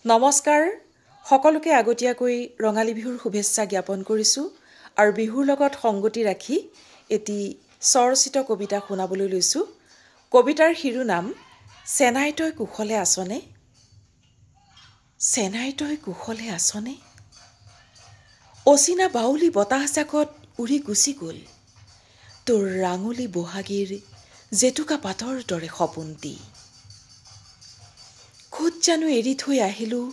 নমস্কাৰ সকলোকে আগতীয়াকৈ ৰঙালী বিহুৰ শুভেচ্ছা জ্ঞাপন কৰিছোঁ আৰু বিহুৰ লগত সংগতি ৰাখি এটি স্বৰচিত কবিতা শুনাবলৈ লৈছোঁ। কবিতাৰ শিৰোনাম চেনাই তই কুশলে আছনে? চেনাই তই কুশলে আছনে? অচিনা বাউলী বতাহজাকত উৰি গুচি গ'ল তোৰ ৰাঙলী বহাগীৰ জেতুকা পাতৰ দৰে সপোনটি। ক'ত জানো এৰি থৈ আহিলোঁ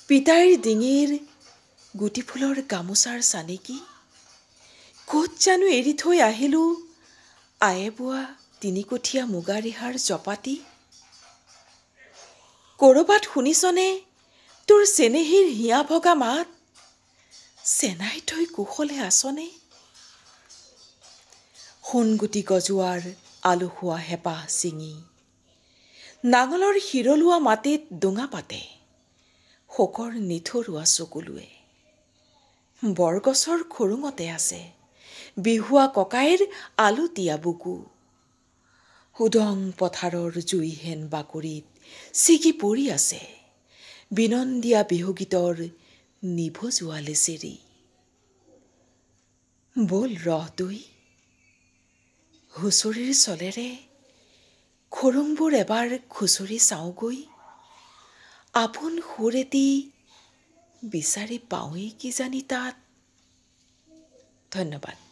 পিতাইৰ ডিঙিৰ গুটি ফুলৰ গামোচাৰ চানেকি। ক'ত জানো এৰি থৈ আহিলোঁ আয়ে বোৱা তিনিকঠীয়া মুগা ৰিহাৰ জপাতি। ক'ৰবাত শুনিছনে তোৰ চেনেহীৰ হিয়া ভগা মাত? চেনাই তই কুশলে আছনে? সোণগুটি গজোৱাৰ আলসুৱা হেঁপাহ ছিঙি নাঙলৰ শিৰলোৱা মাটিত ডোঙা পাতে শোকৰ নিথৰুৱা চকুলোৱে। বৰগছৰ খুৰুঙতে আছে বিহুৱা ককাইৰ আলতীয়া বুকু। উদং পথাৰৰ জুইহেন বাকৰিত ছিগি পৰি আছে বিনন্দীয়া বিহুগীতৰ নিভজোৱা লেচেৰি। বল ৰহ তুই হুঁচৰিৰ চলেৰে খুৰুংবোৰ এবাৰ খুচৰি চাওঁগৈ। আপোন সুৰ এটি বিচাৰি পাওঁৱেই কিজানি তাত। ধন্যবাদ।